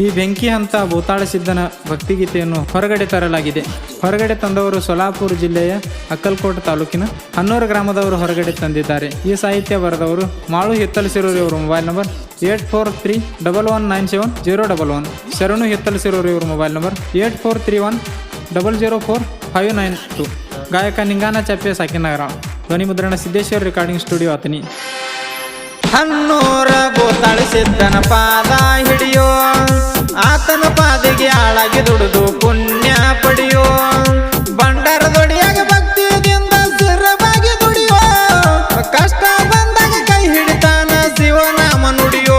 ಈ ಬೆಂಕಿ ಹಂತ ಭೂತಾಳ ಸಿದ್ಧನ ಭಕ್ತಿಗೀತೆಯನ್ನು ಹೊರಗಡೆ ತರಲಾಗಿದೆ. ಹೊರಗಡೆ ತಂದವರು ಸೊಲಾಪುರ ಜಿಲ್ಲೆಯ ಅಕ್ಕಲಕೋಟ ತಾಲೂಕಿನ ಹನ್ನೂರು ಗ್ರಾಮದವರು ಹೊರಗಡೆ ತಂದಿದ್ದಾರೆ. ಈ ಸಾಹಿತ್ಯ ಬರೆದವರು ಮಾಳು ಹಿತ್ತಲಸಿರೋರು ಇವರು. Mobile number 8431197011. ಶರಣು ಹಿತ್ತಲಸಿರೋರು ಇವರು. Mobile number 8431004592. ಗಾಯಕ ನಿಂಗಾನ ಚಪ್ಪೆ ಸಾಕಿನಗರ. ಧ್ವನಿ ಮುದ್ರಣ ಸಿದ್ದೇಶ್ವರ ರೆಕಾರ್ಡಿಂಗ್ ಸ್ಟುಡಿಯೋ ಅತನಿ. ಹನ್ನೂರ ಭೂತಾಳ ಸಿದ್ಧನ ಪಾದ ಹಿಡಿಯೋ, ಆತನ ಪಾದಿಗೆ ಆಳಾಗಿ ದುಡಿದು ಪುಣ್ಯ ಪಡೆಯೋ, ಬಂಡಾರದೊಡಿಯಾಗ ಭಕ್ತಿಯಿಂದ ಸಿರವಾಗಿ ದುಡಿಯೋ, ಕಷ್ಟ ಬಂದಾಗ ಕೈ ಹಿಡಿತಾನ ಶಿವನಾಮ ನುಡಿಯೋ.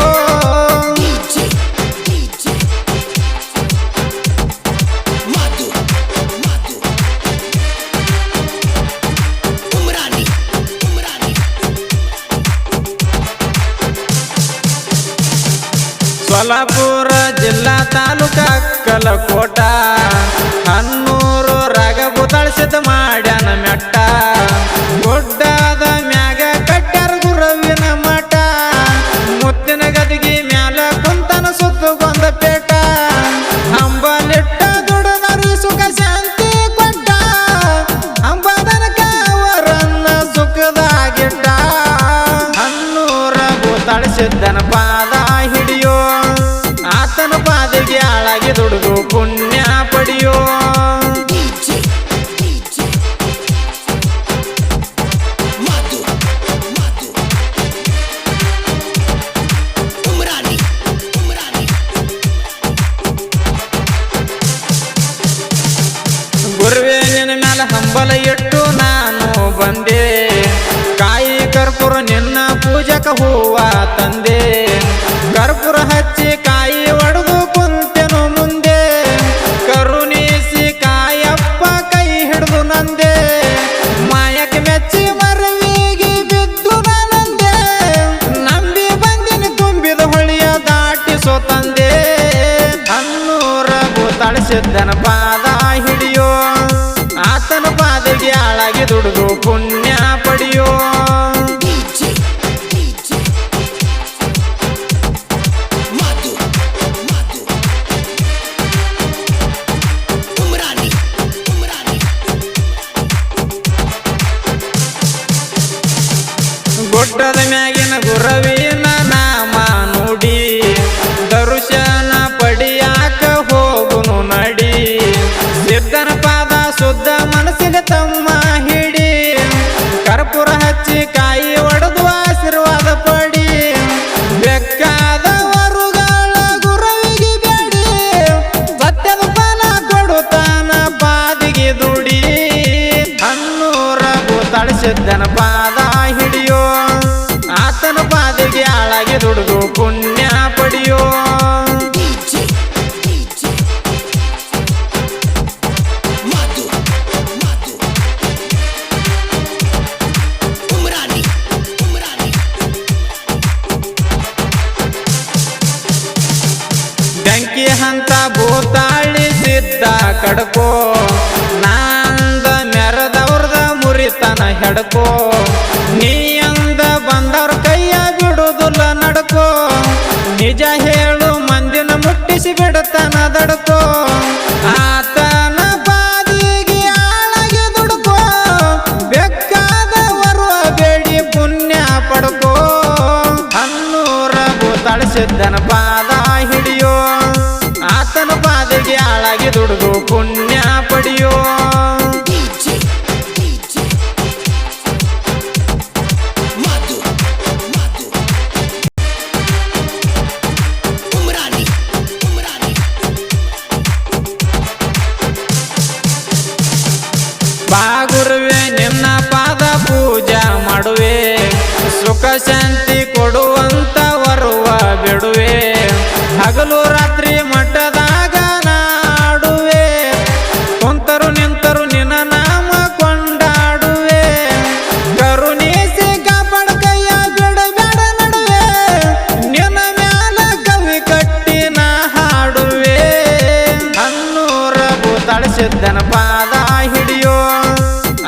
ಸೊಲಾಪುರ ಜಿಲ್ಲಾ ತಾಲೂಕ ಅಕ್ಕಲಕೋಟ, ಹನ್ನೂರು ರಾಗ ಭೂತಾಳ ಸಿದ್ಧ ಮಾಡ್ಯಾನ ಮೆಟ್ಟ, ಗುಡ್ಡದ ಮ್ಯಾಗ ಕಟ್ಟ್ಯಾರ ಗುರವಿನ ಮಠ, ಮುತ್ತಿನ ಗದಿಗೆ ಮ್ಯಾಲ ಕುಂತನ ಸುತ್ತುಗೊಂದ ಪೇಟ, ಅಂಬಲಿಟ್ಟ ದುಡದರು ಸುಖ ಶಾಂತಿ ಕೊಟ್ಟ, ಅಂಬದನಕ ಅವರನ್ನ ಸುಖದಾಗಿಟ್ಟ. ಹನ್ನೂರ ಭೂತಾಳ ಸಿದ್ಧನ ಪಾದ ಹಿಡಿಯೋ, ಆತನ ಪಾದಿಗೆ ಆಳಾಗಿ ದುಡಿದು ಪುಣ್ಯ ಪಡೆಯೋ. ಗುರುವೇ ನಿನ್ನ ಮ್ಯಾಲ ಹಂಬಲ ಇಟ್ಟು ನಾನು ಬಂದೆ, ಕಾಯಿ ಕರ್ಪೂರ ನಿನ್ನ ಪೂಜಕ ಹೂವ ತಂದೆ, ಕರ್ಪೂರ ಹಚ್ಚಿ ಕಾಯಿ ಒಡೆದು ಕುಂತೆನು ಮುಂದೆ, ಕರುಣಿಸಿ ಕಾಯಪ್ಪ ಕೈ ಹಿಡಿದು ನಂದೆ, ಮಾಯಕ್ಕೆ ಮೆಚ್ಚಿ ಮರವಿಗೆ ಬಿದ್ದು ನಾನಂದೆ, ನಂಬಿ ಬಂದಿನ ತುಂಬಿದ ಹೊಳಿಯ ದಾಟಿಸೋ ತಂದೆ. ಹನ್ನೂರ ಭೂತಾಳ ಸಿದ್ಧನ ಪಾದ ಹಿಡಿಯೋ, ಆತನ ಪಾದಿಗೆ ಆಳಾಗಿ ದುಡಿದು ಪುಣ್ಯ ಪಡೆಯೋ. ಗುಡ್ಡದ ಮ್ಯಾಗಿನ ಗುರವಿನ ನಾಮ ನುಡಿ, ದರ್ಶನ ಪಡಿಯಾಕ ಹೋಗುನು ನಡಿ, ಸಿದ್ಧನ ಪಾದ ಶುದ್ಧ ಮನಸ್ಸಿಗೆ ತಮ್ಮ ಹಿಡಿ, ಕರ್ಪೂರ ಹಚ್ಚಿ ಕಾಯಿ ಒಡೆದು ಆಶೀರ್ವಾದ ಪಡಿ, ಬೇಕಾದವರುಗಳ ಗುರವಿಗೆ ಬೇಡಿ, ಸತ್ಯದ ಫಲ ಕೊಡುತ್ತಾನ ಪಾದಿಗೆ ದುಡಿ. ಹನ್ನೂರ ಭೂತಾಳ ಸಿದ್ಧನ ಪಾದ ಹಿಡಿಯೋ, ಆತನ ಪಾದಿಗೆ ಆಳಾಗಿ ದುಡಿದು ಪುಣ್ಯ ಪಡೆಯೋ. ಬೆಂಕಿ ಹಂತ ಭೂತಾಳಿ ಸಿದ್ಧ ಕಡ್ಕೋ, ನಂದ ಮೆರದವ್ರದ ಮುರಿತನ ಹೆಡ್ಕೋ, ನೀ ಅಂದ ಬಂದವ್ರ ಕೈಯ ಬಿಡುದಿಲ್ಲ ನಡ್ಕೋ, ನಿಜ ಹೇಳು ಮಂದಿನ ಮುಟ್ಟಿಸಿ ಬಿಡತನ ದಡ್ಕೋ, ಆತನ ಪಾದಿಗೆ ಆಳಾಗಿ ದುಡ್ಕೋ, ಬೇಕಾದವರು ಬೇಡಿ ಪುಣ್ಯ ಪಡ್ಕೋ. ಹನ್ನೂರ ಭೂತಾಳ ಸಿದ್ಧನ ಪಾದ ಹಿಡಿಯೋ, ಆತನ ಪಾದಿಗೆ ಆಳಾಗಿ ದುಡಿದು ಪುಣ್ಯ ಪಡೆಯೋ. ಬಾ ಗುರುವೆ ನಿನ್ನ ಪಾದ ಪೂಜಾ ಮಾಡುವೆ, ಸುಖ ಶಾಂತಿ ಕೊಡುವಂತ ವರುವ ಬಿಡುವೆ, ಹಗಲು ರಾತ್ರಿ ಮಠದಾಗ ನಾಡುವೆ, ಕುಂತರು ನಿಂತರು ನಿನ್ನ ನಾಮ ಕೊಂಡಾಡುವೆ, ಕರುಣಿಸಿ ಕಾಪಾಡ ಕೈಯ ಬಿಡಬೇಡ ನಡುವೆ, ನಿನ್ನ ಮ್ಯಾಲ ಕವಿ ಕಟ್ಟಿ ನಾ ಹಾಡುವೆ. ಹನ್ನೂರ ಭೂತಾಳ ಸಿದ್ಧನ ಪಾದ ಹಿಡಿಯೋ,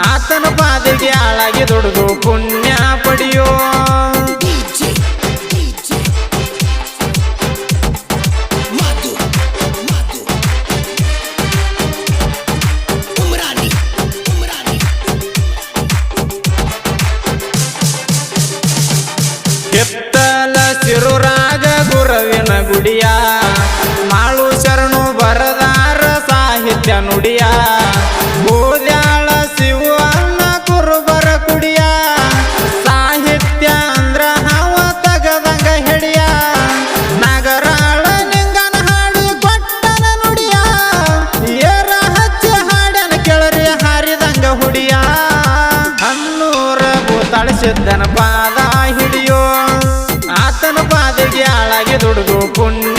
ಆತನ ಪಾದಿಗೆ ಆಳಾಗಿ ದುಡಿದು ಪುಣ್ಯ ಪಡೆಯೋ. ಗುಡಿಯ ಮಾಳು ಶರಣು ಬರದಾರ ಸಾಹಿತ್ಯ ನುಡಿಯ ಗೋದ್ಯಾಳ ಶಿವಣ್ಣ ಕುರುಬರ ಕುಡಿಯ ಸಾಹಿತ್ಯ ಅಂದ್ರ ಹಾವ ತಗದಂಗ ಹೆಡಿಯ ನಗರಾಳ ನಿಂಗನ ಹಾಡಿ ಕೊಟ್ಟನ ನುಡಿಯ ಏರ ಹಚ್ಚಿ ಹಾಡನ ಕೆಳರಿ ಹಾರಿದಂಗ ಹುಡಿಯ ಹನ್ನೂರ ಭೂತಾಳಿಸಿದ್ದನ ಪಾದ ಹಿಡಿಯೋ ಆತನ ಪಾದಿಗೆ ಆಳಾಗಿ ದುಡಿದು ಪುಣ್ಯ